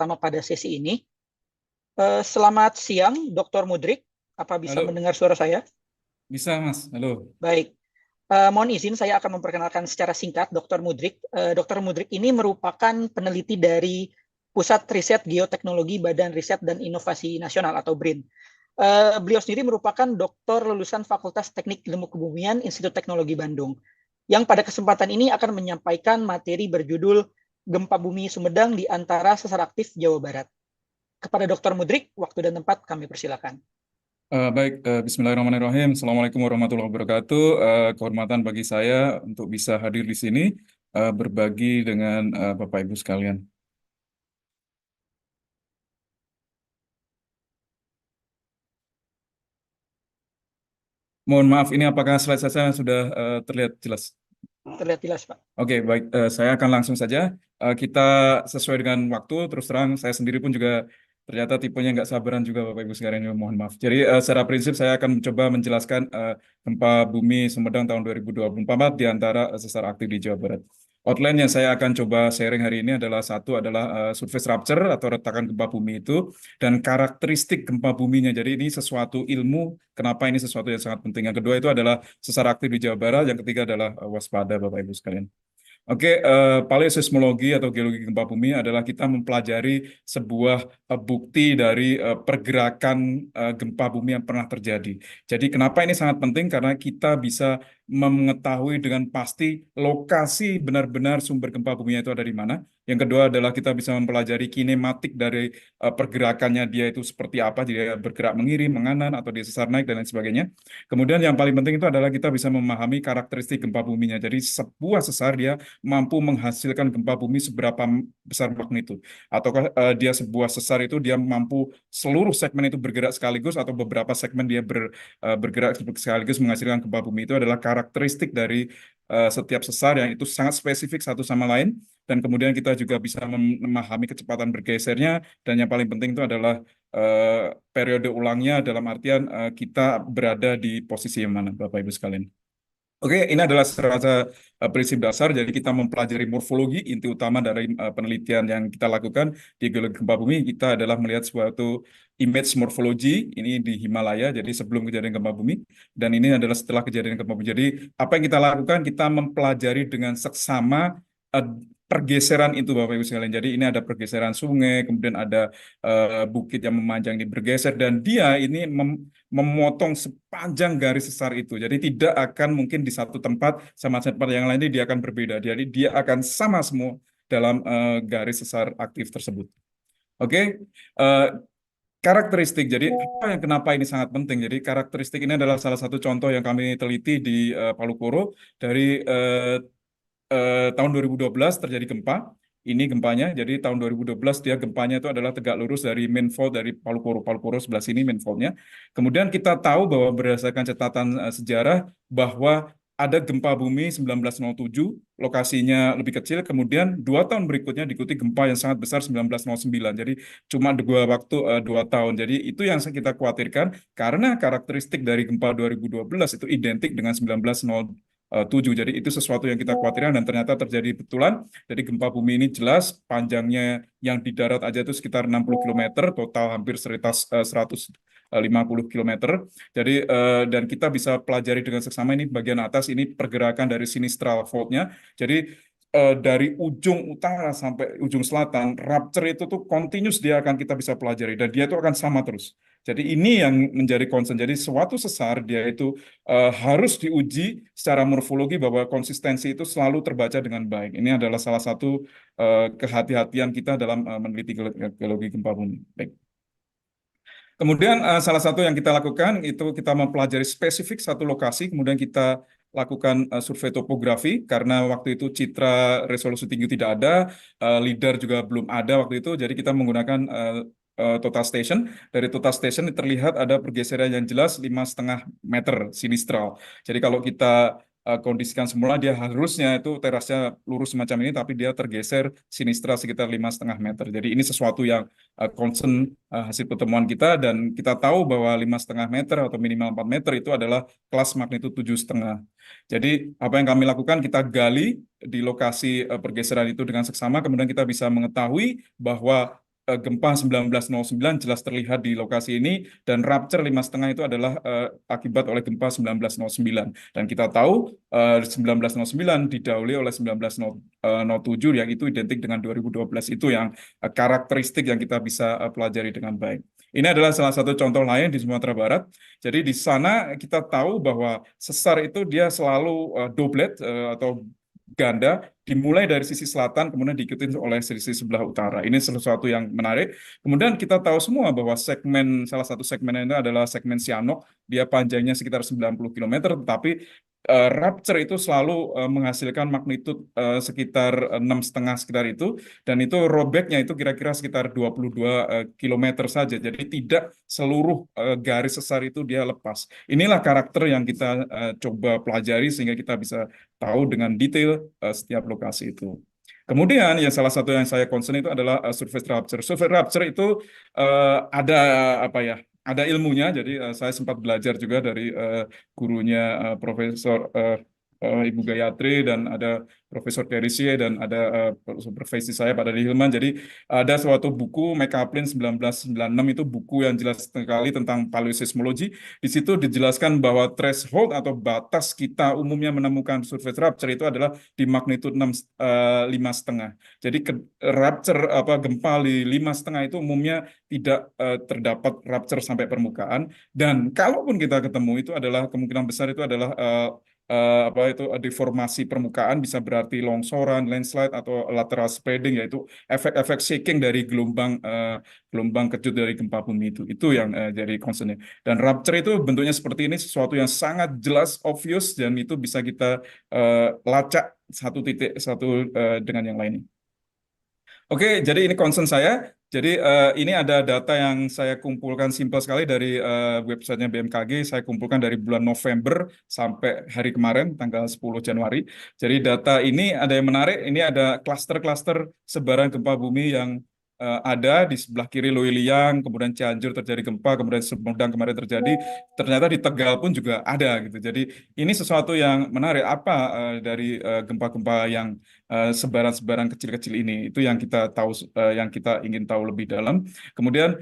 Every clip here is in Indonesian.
pertama pada sesi ini. Selamat siang, Dr. Mudrik. Apa bisa Halo, mendengar suara saya? bisa Mas? Halo. Baik. Mohon izin, saya akan memperkenalkan secara singkat Dr. Mudrik. Dr. Mudrik ini merupakan peneliti dari Pusat Riset Geoteknologi Badan Riset dan Inovasi Nasional atau BRIN. Beliau sendiri merupakan doktor lulusan Fakultas Teknik Ilmu Kebumian Institut Teknologi Bandung, yang pada kesempatan ini akan menyampaikan materi berjudul Gempa Bumi Sumedang di antara sesar aktif Jawa Barat. Kepada Dr. Mudrik, waktu dan tempat kami persilakan. Baik, Bismillahirrahmanirrahim. Assalamualaikum warahmatullahi wabarakatuh. Kehormatan bagi saya untuk bisa hadir di sini, berbagi dengan Bapak Ibu sekalian. Mohon maaf, ini apakah slide saya sudah terlihat jelas? Terlihat jelas, Pak. Oke, baik. Saya akan langsung saja. Kita sesuai dengan waktu, terus terang saya sendiri pun juga ternyata tipenya nggak sabaran juga Bapak Ibu sekalian, mohon maaf. Jadi secara prinsip saya akan mencoba menjelaskan gempa bumi Sumedang tahun 2024 di antara sesar aktif di Jawa Barat. Outline yang saya akan coba sharing hari ini adalah satu adalah surface rupture atau retakan gempa bumi itu dan karakteristik gempa buminya. Jadi ini sesuatu ilmu, kenapa ini sesuatu yang sangat penting. Yang kedua itu adalah sesar aktif di Jawa Barat, yang ketiga adalah waspada Bapak Ibu sekalian. Oke, paleoseismologi atau geologi gempa bumi adalah kita mempelajari sebuah bukti dari pergerakan gempa bumi yang pernah terjadi. Jadi kenapa ini sangat penting? Karena kita bisa mengetahui dengan pasti lokasi benar-benar sumber gempa bumi itu ada di mana. Yang kedua adalah kita bisa mempelajari kinematik dari pergerakannya dia itu seperti apa, dia bergerak mengirim, menganan, atau dia sesar naik, dan lain sebagainya. Kemudian yang paling penting itu adalah kita bisa memahami karakteristik gempa buminya. Jadi sebuah sesar dia mampu menghasilkan gempa bumi seberapa besar magnitud, ataukah dia sebuah sesar itu dia mampu seluruh segmen itu bergerak sekaligus atau beberapa segmen dia bergerak sekaligus menghasilkan gempa bumi. Itu adalah karakteristik dari setiap sesar yang itu sangat spesifik satu sama lain, dan kemudian kita juga bisa memahami kecepatan bergesernya, dan yang paling penting itu adalah periode ulangnya dalam artian kita berada di posisi yang mana Bapak Ibu sekalian. Oke, ini adalah serata prinsip dasar. Jadi kita mempelajari morfologi, inti utama dari penelitian yang kita lakukan di geologi gempa bumi. Kita adalah melihat suatu image morfologi ini di Himalaya. Jadi sebelum kejadian gempa bumi, dan ini adalah setelah kejadian gempa bumi. Jadi apa yang kita lakukan? Kita mempelajari dengan seksama eh, pergeseran itu Bapak Ibu sekalian. Jadi ini ada pergeseran sungai, kemudian ada bukit yang memanjang ini bergeser, dan dia ini memotong sepanjang garis sesar itu. Jadi tidak akan mungkin di satu tempat sama tempat yang lain dia akan berbeda. Jadi dia akan sama semua dalam garis sesar aktif tersebut. Oke, eh, karakteristik. Jadi apa yang kenapa ini sangat penting? Jadi karakteristik ini adalah salah satu contoh yang kami teliti di Palu Koro dari tahun 2012 terjadi gempa. Ini gempanya, jadi tahun 2012 dia gempanya itu adalah tegak lurus dari main fault dari Palu Koro. Palu Koro sebelah sini main faultnya. Kemudian kita tahu bahwa berdasarkan catatan sejarah bahwa ada gempa bumi 1907, lokasinya lebih kecil, kemudian 2 tahun berikutnya diikuti gempa yang sangat besar 1909. Jadi cuma dua waktu 2 tahun. Jadi itu yang kita khawatirkan karena karakteristik dari gempa 2012 itu identik dengan 1907. Jadi itu sesuatu yang kita khawatirkan dan ternyata terjadi betulan. Jadi gempa bumi ini jelas panjangnya yang di darat aja itu sekitar 60 kilometer, total hampir 150 kilometer. Jadi dan kita bisa pelajari dengan seksama ini bagian atas ini pergerakan dari sinistral faultnya. Jadi dari ujung utara sampai ujung selatan, rupture itu tuh continuous dia akan kita bisa pelajari dan dia itu akan sama terus. Jadi ini yang menjadi concern. Jadi suatu sesar dia itu harus diuji secara morfologi bahwa konsistensi itu selalu terbaca dengan baik. Ini adalah salah satu kehati-hatian kita dalam meneliti geologi gempa bumi. Baik. Kemudian salah satu yang kita lakukan itu kita mempelajari spesifik satu lokasi, kemudian kita lakukan survei topografi karena waktu itu citra resolusi tinggi tidak ada, lidar juga belum ada waktu itu, jadi kita menggunakan total station. Dari total station terlihat ada pergeseran yang jelas 5,5 meter sinistral. Jadi kalau kita kondisikan semula dia harusnya itu terasnya lurus semacam ini, tapi dia tergeser sinistra sekitar 5,5 meter. Jadi ini sesuatu yang concern hasil pertemuan kita, dan kita tahu bahwa 5,5 meter atau minimal 4 meter itu adalah kelas magnitud 7,5. Jadi apa yang kami lakukan, kita gali di lokasi pergeseran itu dengan seksama, kemudian kita bisa mengetahui bahwa gempa 1909 jelas terlihat di lokasi ini, dan rupture 5,5 itu adalah akibat oleh gempa 1909. Dan kita tahu 1909 didahului oleh 1907 yang itu identik dengan 2012, itu yang karakteristik yang kita bisa pelajari dengan baik. Ini adalah salah satu contoh lain di Sumatera Barat. Jadi di sana kita tahu bahwa sesar itu dia selalu doblet atau ganda, dimulai dari sisi selatan kemudian diikuti oleh sisi sebelah utara. Ini sesuatu yang menarik. Kemudian kita tahu semua bahwa salah satu segmen ini adalah segmen Sianok. Dia panjangnya sekitar 90 km, tetapi rupture itu selalu menghasilkan magnitud sekitar 6,5 sekitar itu, dan itu robeknya itu kira-kira sekitar 22 km saja. Jadi tidak seluruh garis sesar itu dia lepas. Inilah karakter yang kita coba pelajari sehingga kita bisa tahu dengan detail setiap lokasi itu. Kemudian yang salah satu yang saya concern itu adalah surface rupture. Surface rupture itu ada apa ya? Ada ilmunya. Jadi saya sempat belajar juga dari gurunya Profesor Ibu Gayatri, dan ada ProfesorTerisie, dan ada supervisi saya Pak Dadi Hilman. Jadi ada suatu buku McCaplin 1996, itu buku yang jelas sekali tentang paleoseismologi. Di situ dijelaskan bahwa threshold atau batas kita umumnya menemukan surface rupture itu adalah di magnitud 5,5. Jadi rupture gempa di 5,5 itu umumnya tidak terdapat rupture sampai permukaan, dan kalaupun kita ketemu itu adalah kemungkinan besar itu adalah deformasi permukaan, bisa berarti longsoran, landslide, atau lateral spreading, yaitu efek-efek shaking dari gelombang kejut dari gempa bumi itu. Itu yang jadi concern-nya. Dan rupture itu bentuknya seperti ini, sesuatu yang sangat jelas, obvious, dan itu bisa kita lacak satu titik satu dengan yang lainnya. Oke, jadi ini concern saya. Jadi ini ada data yang saya kumpulkan simpel sekali dari websitenya BMKG. Saya kumpulkan dari bulan November sampai hari kemarin, tanggal 10 Januari. Jadi data ini ada yang menarik. Ini ada klaster-klaster sebaran gempa bumi yang ada di sebelah kiri Luiliang, kemudian Cianjur terjadi gempa, kemudian Sumedang kemarin terjadi. Ternyata di Tegal pun juga ada gitu. Jadi ini sesuatu yang menarik. Apa dari gempa-gempa yang sebaran-sebaran kecil-kecil ini, itu yang kita tahu, yang kita ingin tahu lebih dalam. Kemudian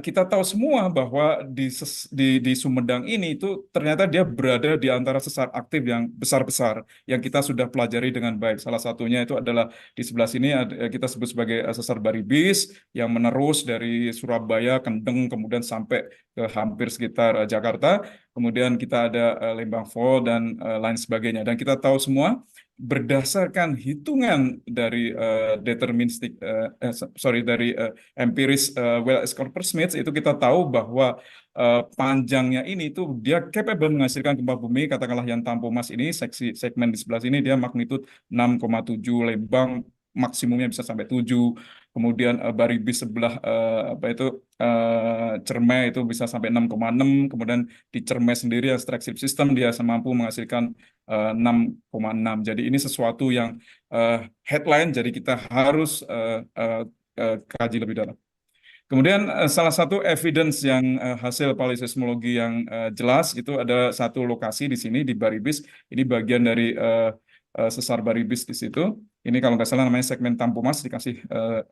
kita tahu semua bahwa di Sumedang ini itu ternyata dia berada di antara sesar aktif yang besar-besar yang kita sudah pelajari dengan baik. Salah satunya itu adalah di sebelah sini kita sebut sebagai sesar Baribis yang menerus dari Surabaya, Kendeng, kemudian sampai ke hampir sekitar Jakarta. Kemudian kita ada Lembang Fall dan lain sebagainya. Dan kita tahu semua berdasarkan hitungan dari deterministik, dari empiris Wallace Coppersmith, itu kita tahu bahwa panjangnya ini tuh dia capable menghasilkan gempa bumi, katakanlah yang Tampomas ini, segmen di sebelah sini dia magnitud 6,7, Lembang maksimumnya bisa sampai 7, kemudian Baribis sebelah Cermai itu bisa sampai 6,6, kemudian di Cermai sendiri extractive system dia mampu menghasilkan 6,6. Jadi ini sesuatu yang headline, jadi kita harus kaji lebih dalam. Kemudian salah satu evidence yang hasil paleoseismologi yang jelas itu ada satu lokasi di sini di Baribis. Ini bagian dari sesar Baribis di situ. Ini kalau nggak salah namanya segmen Tampomas, dikasih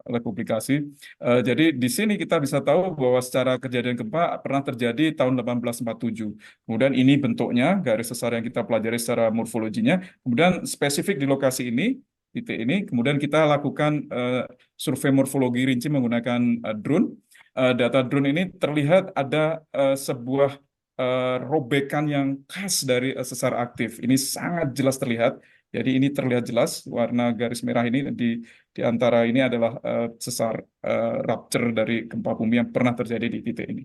oleh publikasi. Jadi di sini kita bisa tahu bahwa secara kejadian gempa pernah terjadi tahun 1847. Kemudian ini bentuknya, garis sesar yang kita pelajari secara morfologinya. Kemudian spesifik di lokasi ini, titik ini, kemudian kita lakukan survei morfologi rinci menggunakan drone. Data drone ini terlihat ada sebuah robekan yang khas dari sesar aktif. Ini sangat jelas terlihat. Jadi ini terlihat jelas, warna garis merah ini di antara ini adalah sesar rupture dari gempa bumi yang pernah terjadi di titik ini.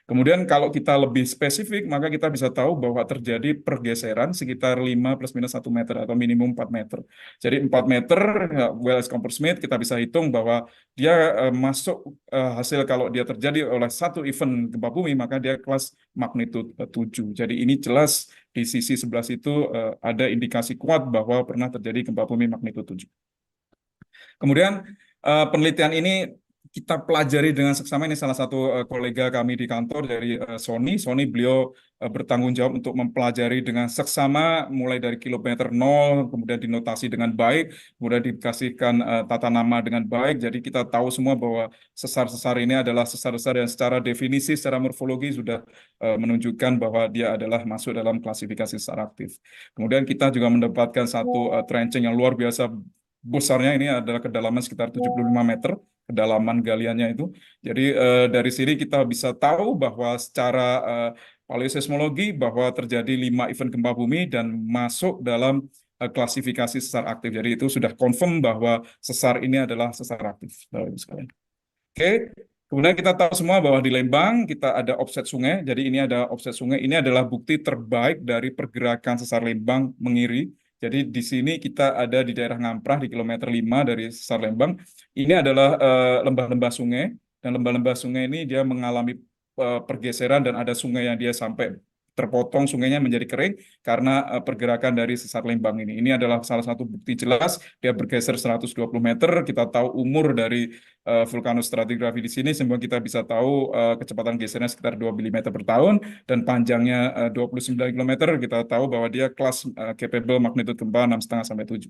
Kemudian kalau kita lebih spesifik, maka kita bisa tahu bahwa terjadi pergeseran sekitar 5 plus minus 1 meter atau minimum 4 meter. Jadi 4 meter, Wallace Coppersmith, kita bisa hitung bahwa dia masuk hasil kalau dia terjadi oleh satu event gempa bumi, maka dia kelas magnitud 7. Jadi ini jelas di sisi sebelah situ ada indikasi kuat bahwa pernah terjadi gempa bumi magnitud 7. Kemudian penelitian ini kita pelajari dengan seksama. Ini salah satu kolega kami di kantor dari Sony. Beliau bertanggung jawab untuk mempelajari dengan seksama mulai dari kilometer nol, kemudian dinotasi dengan baik, kemudian dikasihkan tata nama dengan baik. Jadi kita tahu semua bahwa sesar-sesar ini adalah sesar-sesar yang secara definisi, secara morfologi sudah menunjukkan bahwa dia adalah masuk dalam klasifikasi sesar aktif. Kemudian kita juga mendapatkan satu trenching yang luar biasa besarnya. Ini adalah kedalaman sekitar 75 meter kedalaman galiannya itu. Jadi dari sini kita bisa tahu bahwa secara paleoseismologi bahwa terjadi 5 event gempa bumi dan masuk dalam klasifikasi sesar aktif. Jadi itu sudah confirm bahwa sesar ini adalah sesar aktif, Bapak Ibu sekalian. Oke, kemudian kita tahu semua bahwa di Lembang kita ada offset sungai. Jadi ini ada offset sungai. Ini adalah bukti terbaik dari pergerakan sesar Lembang mengiri. Jadi di sini kita ada di daerah Ngamprah di kilometer 5 dari sesar Lembang. Ini adalah lembah-lembah sungai, dan lembah-lembah sungai ini dia mengalami pergeseran, dan ada sungai yang dia sampai terpotong sungainya menjadi kering karena pergerakan dari sesar Lembang ini. Ini adalah salah satu bukti jelas dia bergeser 120 meter. Kita tahu umur dari vulkanostratigrafi di sini, sehingga kita bisa tahu kecepatan gesernya sekitar 2 mm per tahun, dan panjangnya 29 km. Kita tahu bahwa dia kelas capable magnitude gempa 6,5 sampai 7.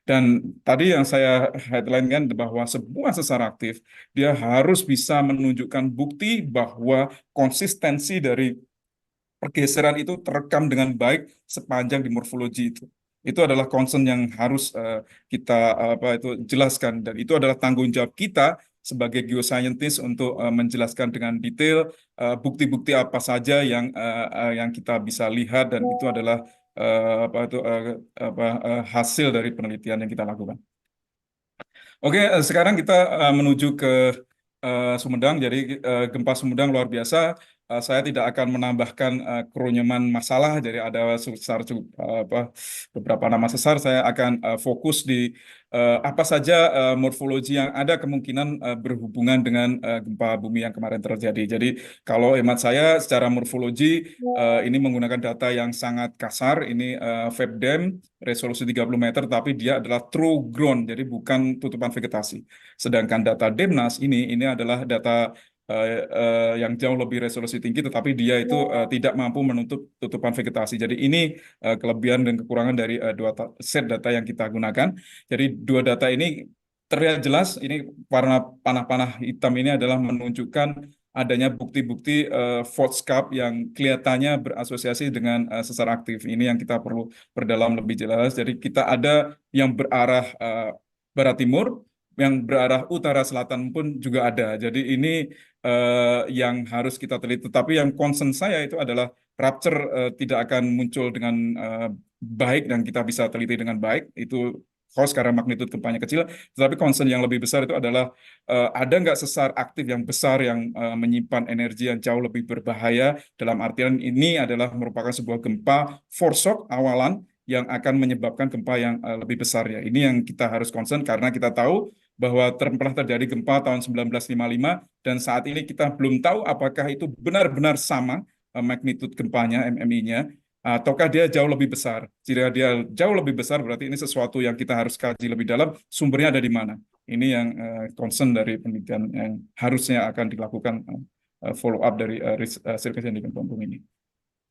Dan tadi yang saya headline kan bahwa sebuah sesar aktif dia harus bisa menunjukkan bukti bahwa konsistensi dari pergeseran itu terekam dengan baik sepanjang di morfologi itu. Itu adalah concern yang harus kita itu jelaskan, dan itu adalah tanggung jawab kita sebagai geoscientist untuk menjelaskan dengan detail bukti-bukti apa saja yang kita bisa lihat, dan itu adalah hasil dari penelitian yang kita lakukan. Oke, sekarang kita menuju ke Sumedang. Jadi gempa Sumedang luar biasa. Saya tidak akan menambahkan kerunyuman masalah. Jadi ada sesar beberapa nama sesar. Saya akan fokus di apa saja morfologi yang ada kemungkinan berhubungan dengan gempa bumi yang kemarin terjadi. Jadi kalau hemat saya secara morfologi ini menggunakan data yang sangat kasar. Ini VEBDEM resolusi 30 meter, tapi dia adalah true ground, jadi bukan tutupan vegetasi. Sedangkan data DEMNAS ini adalah data yang jauh lebih resolusi tinggi, tetapi dia itu tidak mampu menutup tutupan vegetasi. Jadi ini kelebihan dan kekurangan dari dua set data yang kita gunakan. Jadi dua data ini terlihat jelas. Ini warna panah-panah hitam ini adalah menunjukkan adanya bukti-bukti fault scarp yang kelihatannya berasosiasi dengan sesar aktif. Ini yang kita perlu perdalam lebih jelas. Jadi kita ada yang berarah barat timur, yang berarah utara selatan pun juga ada. Jadi ini yang harus kita teliti. Tetapi yang concern saya itu adalah rupture tidak akan muncul dengan baik dan kita bisa teliti dengan baik. Itu host karena magnitude gempanya kecil. Tetapi concern yang lebih besar itu adalah ada nggak sesar aktif yang besar yang menyimpan energi yang jauh lebih berbahaya, dalam artian ini adalah merupakan sebuah gempa foreshock awalan yang akan menyebabkan gempa yang lebih besar ya. Ini yang kita harus concern karena kita tahu bahwa pernah terjadi gempa tahun 1955, dan saat ini kita belum tahu apakah itu benar-benar sama magnitude gempanya, MMI-nya, ataukah dia jauh lebih besar. Jika dia jauh lebih besar, berarti ini sesuatu yang kita harus kaji lebih dalam, sumbernya ada di mana. Ini yang concern dari penelitian yang harusnya akan dilakukan follow up dari circulation di gempa bumi ini.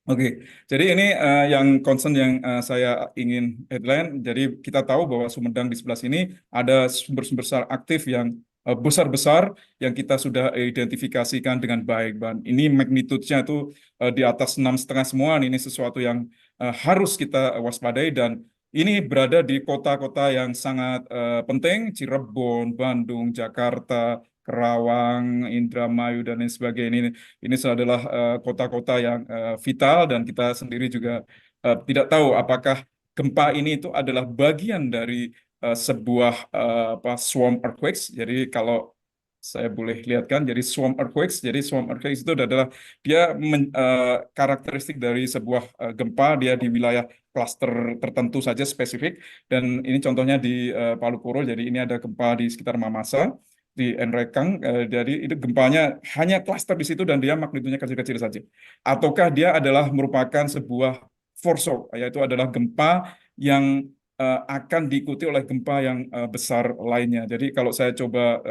Oke, jadi ini yang concern yang saya ingin headline. Jadi kita tahu bahwa Sumedang di sebelah sini ada sumber-sumber besar aktif yang besar-besar yang kita sudah identifikasikan dengan baik. Dan ini magnitude-nya itu di atas 6,5 semua. Ini sesuatu yang harus kita waspadai, dan ini berada di kota-kota yang sangat penting: Cirebon, Bandung, Jakarta, Kerawang, Indramayu, dan lain sebagainya. Ini adalah kota-kota yang vital, dan kita sendiri juga tidak tahu apakah gempa ini itu adalah bagian dari sebuah swarm earthquakes. Jadi kalau saya boleh lihatkan, jadi swarm earthquakes itu adalah dia karakteristik dari sebuah gempa, dia di wilayah klaster tertentu saja spesifik, dan ini contohnya di Palu Koro. Jadi ini ada gempa di sekitar Mamasa, di Enrekang, jadi itu gempanya hanya klaster di situ dan dia magnitudenya kecil-kecil saja. Ataukah dia adalah merupakan sebuah foreshock, yaitu adalah gempa yang akan diikuti oleh gempa yang besar lainnya. Jadi kalau saya coba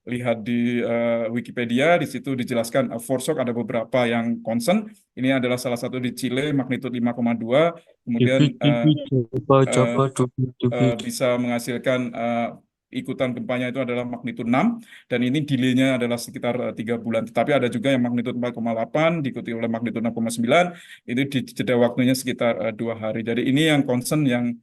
lihat di Wikipedia, di situ dijelaskan foreshock ada beberapa yang concern. Ini adalah salah satu di Chile, magnitudo 5,2, kemudian eh, bisa menghasilkan ikutan gempanya itu adalah magnitudo 6 dan ini delay-nya adalah sekitar 3 bulan. Tetapi ada juga yang magnitudo 4,8 diikuti oleh magnitudo 6,9 itu di jeda waktunya sekitar 2 hari. Jadi ini yang concern yang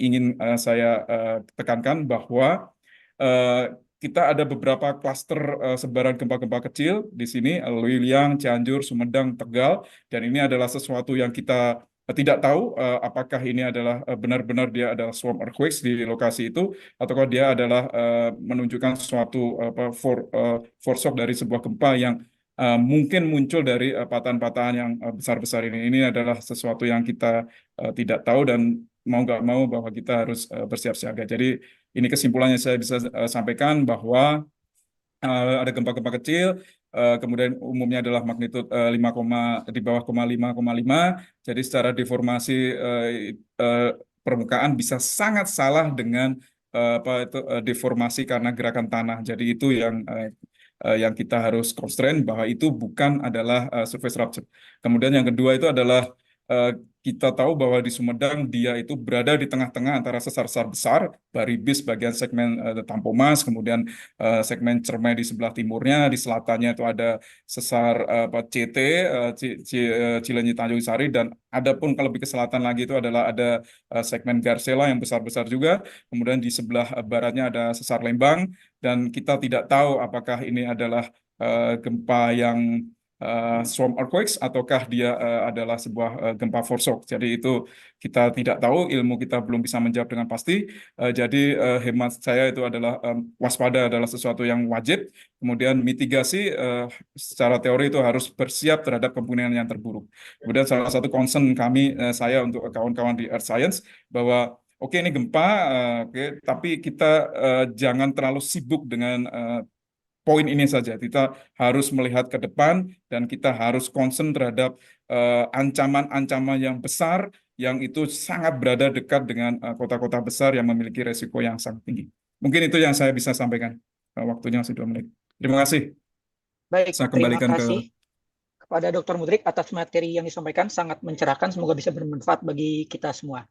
ingin saya tekankan bahwa eh, kita ada beberapa klaster sebaran gempa-gempa kecil di sini, Luiliang, Cianjur, Sumedang, Tegal, dan ini adalah sesuatu yang kita tidak tahu apakah ini adalah benar-benar dia adalah swarm earthquakes di lokasi itu, ataukah dia adalah menunjukkan suatu foreshock dari sebuah gempa yang mungkin muncul dari patahan-patahan yang besar-besar ini. Ini adalah sesuatu yang kita tidak tahu dan mau nggak mau bahwa kita harus bersiap siaga. Jadi ini kesimpulannya saya bisa sampaikan bahwa ada gempa-gempa kecil, kemudian umumnya adalah magnitud 5, di bawah 5,5. Jadi secara deformasi permukaan bisa sangat salah dengan deformasi karena gerakan tanah. Jadi itu yang kita harus constrain bahwa itu bukan adalah surface rupture. Kemudian yang kedua itu adalah eh, kita tahu bahwa di Sumedang dia itu berada di tengah-tengah antara sesar-sesar besar, Baribis bagian segmen Tampomas, kemudian segmen Cermai di sebelah timurnya, di selatannya itu ada sesar CT, Cileunyi Tanjung Sari, dan ada pun kalau lebih ke selatan lagi itu adalah ada segmen Garsela yang besar-besar juga, kemudian di sebelah baratnya ada sesar Lembang, dan kita tidak tahu apakah ini adalah gempa yang swarm earthquakes ataukah dia adalah sebuah gempa foreshock. Jadi itu kita tidak tahu, ilmu kita belum bisa menjawab dengan pasti. Jadi hemat saya itu adalah waspada adalah sesuatu yang wajib. Kemudian mitigasi secara teori itu harus bersiap terhadap kemungkinan yang terburuk. Kemudian salah satu concern kami, saya untuk kawan-kawan di Earth Science, bahwa oke ini gempa, oke, tapi kita jangan terlalu sibuk dengan poin ini saja. Kita harus melihat ke depan dan kita harus concern terhadap ancaman-ancaman yang besar yang itu sangat berada dekat dengan kota-kota besar yang memiliki resiko yang sangat tinggi. Mungkin itu yang saya bisa sampaikan. Waktunya masih 2 menit. Terima kasih. Baik, Saya terima kembalikan ke kasih kepada Dr. Mudrik atas materi yang disampaikan, sangat mencerahkan, semoga bisa bermanfaat bagi kita semua.